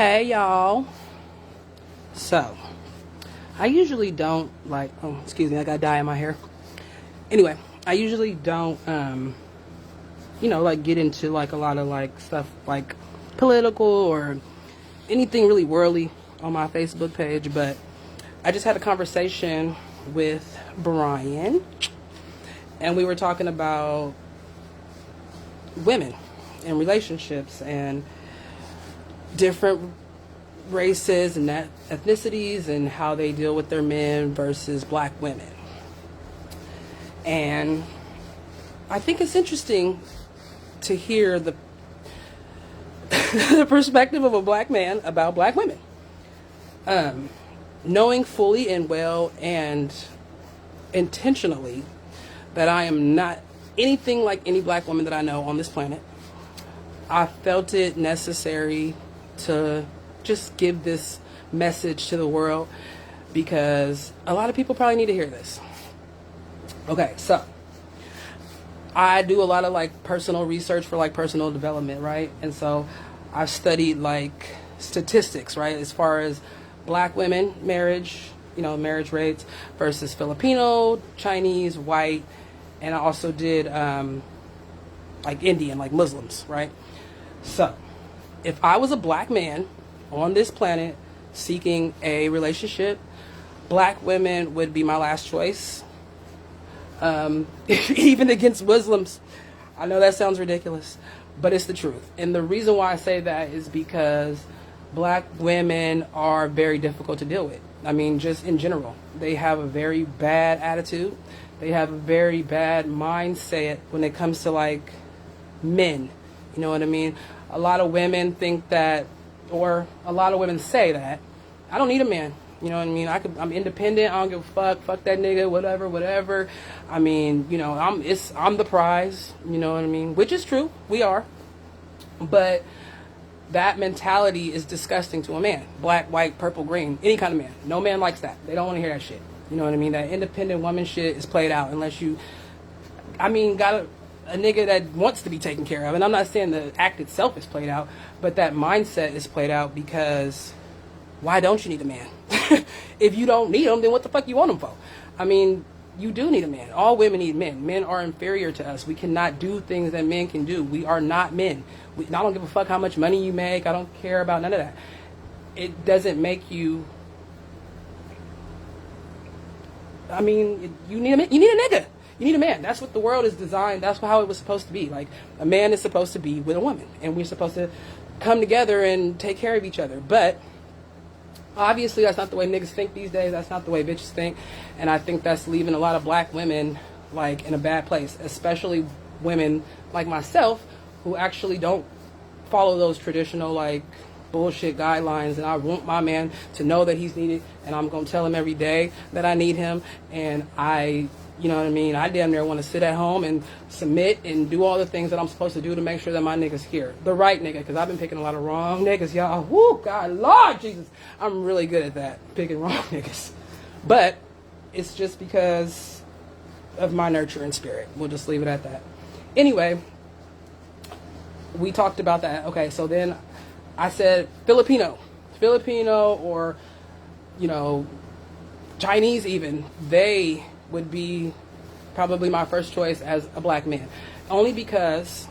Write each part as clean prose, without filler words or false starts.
Hey y'all. So, I usually don't like, oh, excuse me, I got dye in my hair. Anyway, I usually don't, like get into like a lot of like stuff like political or anything really worldly on my Facebook page, but I just had a conversation with Brian and we were talking about women and relationships and different races and ethnicities and how they deal with their men versus black women. And I think it's interesting to hear the the perspective of a black man about black women. Knowing fully and well and intentionally that I am not anything like any black woman that I know on this planet, I felt it necessary to just give this message to the world because a lot of people probably need to hear this. Okay, so I do a lot of like personal research for like personal development, right? And so I've studied like statistics, right? As far as black women marriage rates versus Filipino, Chinese, white, and I also did like Indian, like Muslims, right? So if I was a black man on this planet seeking a relationship, black women would be my last choice. Even against Muslims. I know that sounds ridiculous, but it's the truth. And the reason why I say that is because black women are very difficult to deal with. I mean, just in general. They have a very bad attitude. They have a very bad mindset when it comes to like men. You know what I mean? A lot of women think that, or a lot of women say that, I don't need a man. You know what I mean? I'm independent. I don't give a fuck that nigga, whatever. I mean, I'm the prize. You know what I mean? Which is true. We are. But that mentality is disgusting to a man. Black, white, purple, green, any kind of man. No man likes that. They don't want to hear that shit. You know what I mean? That independent woman shit is played out unless you, got a nigga that wants to be taken care of. And I'm not saying the act itself is played out, but that mindset is played out because why don't you need a man? If you don't need them, then what the fuck you want them for? I mean, you do need a man. All women need men. Men are inferior to us. We cannot do things that men can do. We are not men. I don't give a fuck how much money you make. I don't care about none of that. It doesn't make you... I mean, you need a nigga. You need a man. That's what the world is designed. That's how it was supposed to be. Like, a man is supposed to be with a woman. And we're supposed to come together and take care of each other. But obviously, that's not the way niggas think these days. That's not the way bitches think. And I think that's leaving a lot of black women, like, in a bad place. Especially women like myself who actually don't follow those traditional, like, bullshit guidelines. And I want my man to know that he's needed. And I'm going to tell him every day that I need him. And you know what I mean? I damn near want to sit at home and submit and do all the things that I'm supposed to do to make sure that my nigga's here. The right nigga, because I've been picking a lot of wrong niggas, y'all. Woo, God, Lord Jesus. I'm really good at that, picking wrong niggas. But it's just because of my nurturing spirit. We'll just leave it at that. Anyway, we talked about that. Okay, so then I said Filipino or, Chinese even. They would be probably my first choice as a black man. Only because,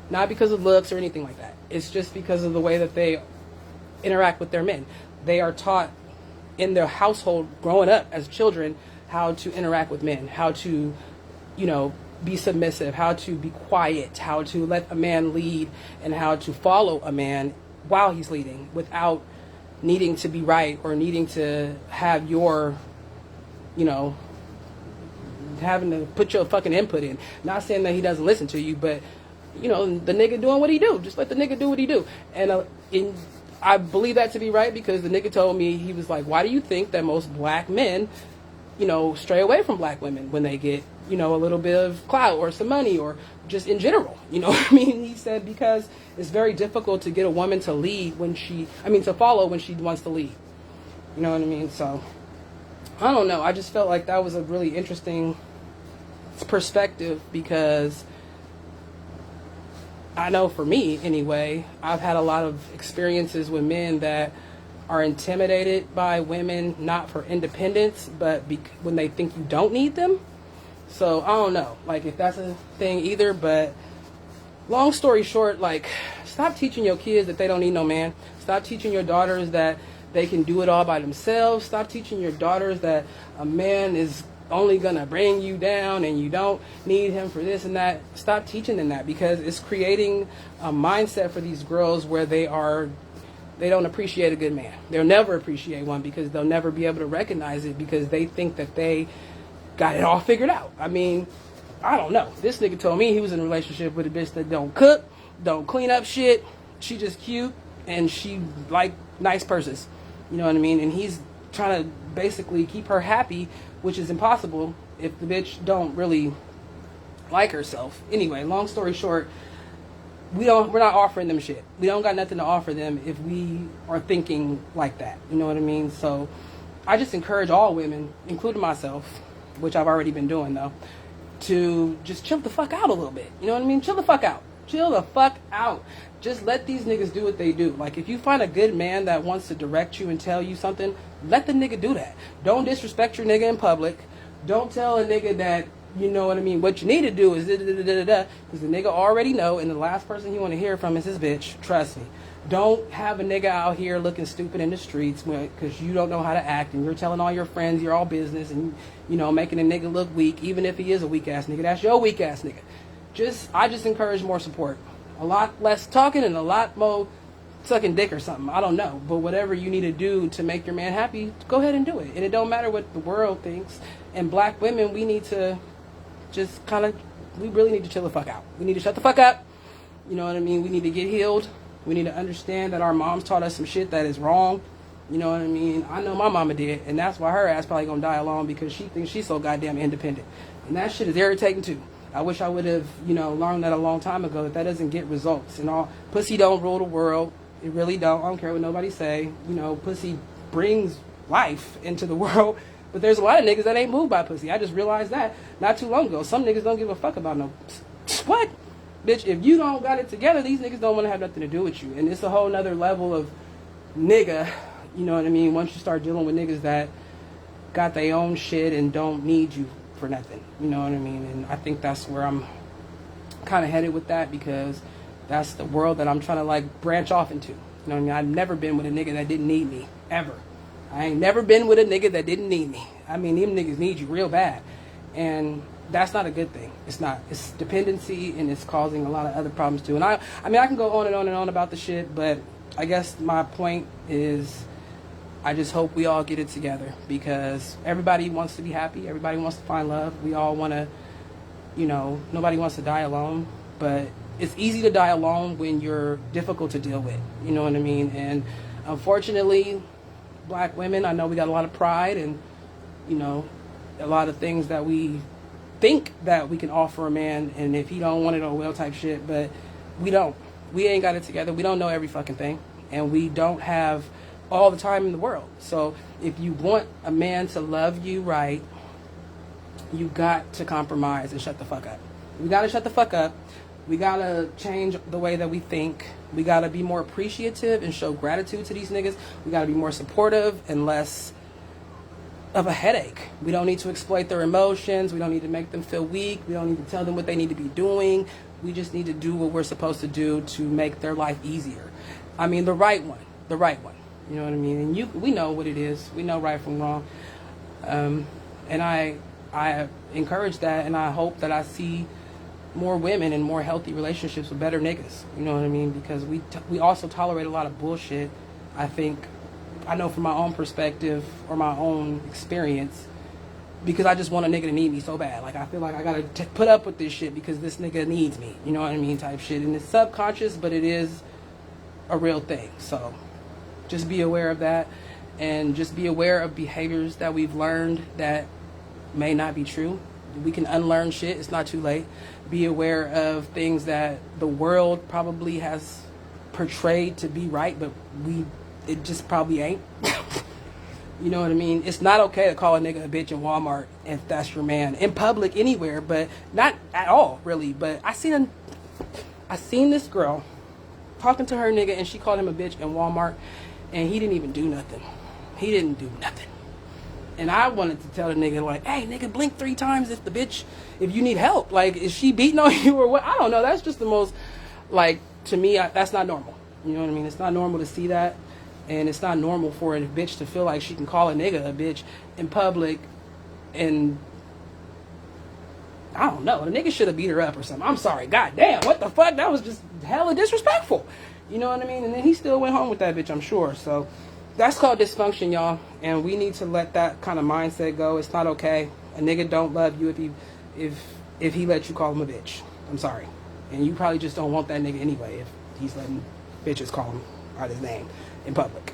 not because of looks or anything like that. It's just because of the way that they interact with their men. They are taught in their household growing up as children how to interact with men, how to, be submissive, how to be quiet, how to let a man lead, and how to follow a man while he's leading without needing to be right or needing to have your, having to put your fucking input in. Not saying that he doesn't listen to you, but the nigga doing what he do. Just let the nigga do what he do. And I believe that to be right because the nigga told me, he was like, why do you think that most black men, stray away from black women when they get, a little bit of clout or some money or just in general? You know what I mean? He said because it's very difficult to get a woman to lead to follow when she wants to lead. You know what I mean? So I don't know. I just felt like that was a really interesting perspective because I know for me anyway, I've had a lot of experiences with men that are intimidated by women, not for independence, but when they think you don't need them. So I don't know, like if that's a thing either, but long story short, like stop teaching your kids that they don't need no man. Stop teaching your daughters that they can do it all by themselves. Stop teaching your daughters that a man is only gonna bring you down and you don't need him for this and that. Stop teaching them that, because it's creating a mindset for these girls where they don't appreciate a good man. They'll never appreciate one because they'll never be able to recognize it, because they think that they got it all figured out. I mean, I don't know. This nigga told me he was in a relationship with a bitch that don't cook, don't clean up shit. She just cute and she like nice purses. You know what I mean? And he's trying to basically keep her happy, which is impossible if the bitch don't really like herself. Anyway, long story short, we're not offering them shit. We don't got nothing to offer them if we are thinking like that. You know what I mean? So I just encourage all women, including myself, which I've already been doing though, to just chill the fuck out a little bit. You know what I mean? Chill the fuck out. Chill the fuck out. Just let these niggas do what they do. Like, if you find a good man that wants to direct you and tell you something, let the nigga do that. Don't disrespect your nigga in public. Don't tell a nigga that, you know what I mean, what you need to do is da-da-da-da-da, because the nigga already know, and the last person you want to hear from is his bitch. Trust me. Don't have a nigga out here looking stupid in the streets because you don't know how to act, and you're telling all your friends you're all business, and, you know, making a nigga look weak, even if he is a weak-ass nigga. That's your weak-ass nigga. I just encourage more support. A lot less talking and a lot more sucking dick or something. I don't know. But whatever you need to do to make your man happy, go ahead and do it. And it don't matter what the world thinks. And black women, we need to just we really need to chill the fuck out. We need to shut the fuck up. You know what I mean? We need to get healed. We need to understand that our moms taught us some shit that is wrong. You know what I mean? I know my mama did. And that's why her ass probably gonna die alone, because she thinks she's so goddamn independent. And that shit is irritating too. I wish I would have, learned that a long time ago, that doesn't get results. And all pussy don't rule the world. It really don't. I don't care what nobody say. Pussy brings life into the world. But there's a lot of niggas that ain't moved by pussy. I just realized that not too long ago. Some niggas don't give a fuck about no... What? Bitch, if you don't got it together, these niggas don't want to have nothing to do with you. And it's a whole nother level of nigga, you know what I mean? Once you start dealing with niggas that got their own shit and don't need you for nothing, you know what I mean? And I think that's where I'm kind of headed with that, because that's the world that I'm trying to branch off into. You know what I mean? I've never been with a nigga that didn't need me, ever. I ain't never been with a nigga that didn't need me. I mean, them niggas need you real bad, and that's not a good thing. It's not. It's dependency, and it's causing a lot of other problems too. And I mean, I can go on and on and on about the shit, but I guess my point is, I just hope we all get it together, because everybody wants to be happy. Everybody wants to find love. We all want to, nobody wants to die alone. But it's easy to die alone when you're difficult to deal with. You know what I mean? And unfortunately, black women, I know we got a lot of pride and, a lot of things that we think that we can offer a man. And if he don't want it, oh well type shit. But we don't. We ain't got it together. We don't know every fucking thing. And we don't have all the time in the world. So if you want a man to love you right, you got to compromise and shut the fuck up. We got to shut the fuck up. We got to change the way that we think. We got to be more appreciative and show gratitude to these niggas. We got to be more supportive and less of a headache. We don't need to exploit their emotions. We don't need to make them feel weak. We don't need to tell them what they need to be doing. We just need to do what we're supposed to do to make their life easier. I mean, the right one. The right one. You know what I mean? And we know what it is. We know right from wrong. And I encourage that, and I hope that I see more women in more healthy relationships with better niggas. You know what I mean? Because we also tolerate a lot of bullshit. I know from my own perspective or my own experience, because I just want a nigga to need me so bad. I feel like I gotta put up with this shit because this nigga needs me. You know what I mean? Type shit. And it's subconscious, but it is a real thing. So just be aware of that, and just be aware of behaviors that we've learned that may not be true. We can unlearn shit. It's not too late. Be aware of things that the world probably has portrayed to be right, but it just probably ain't. You know what I mean? It's not okay to call a nigga a bitch in Walmart if that's your man. In public, anywhere, but not at all, really. But I seen I seen this girl talking to her nigga, and she called him a bitch in Walmart, and he didn't even do nothing. He didn't do nothing. And I wanted to tell the nigga, like, hey, nigga, blink 3 times if you need help. Like, is she beating on you or what? I don't know. That's just the most, like, to me, that's not normal. You know what I mean? It's not normal to see that. And it's not normal for a bitch to feel like she can call a nigga a bitch in public. And I don't know. The nigga should have beat her up or something. I'm sorry. God damn. What the fuck? That was just hella disrespectful. You know what I mean? And then he still went home with that bitch, I'm sure. So that's called dysfunction, y'all. And we need to let that kind of mindset go. It's not okay. A nigga don't love you if he let you call him a bitch. I'm sorry. And you probably just don't want that nigga anyway if he's letting bitches call him by his name in public.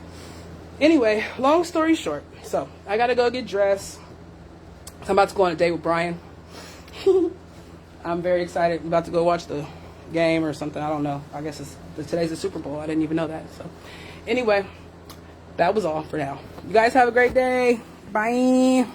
Anyway, long story short. So I got to go get dressed. I'm about to go on a date with Brian. I'm very excited. I'm about to go watch the game or something. I don't know. I guess today's the Super Bowl. I didn't even know that. So anyway, that was all for now. You guys have a great day. Bye.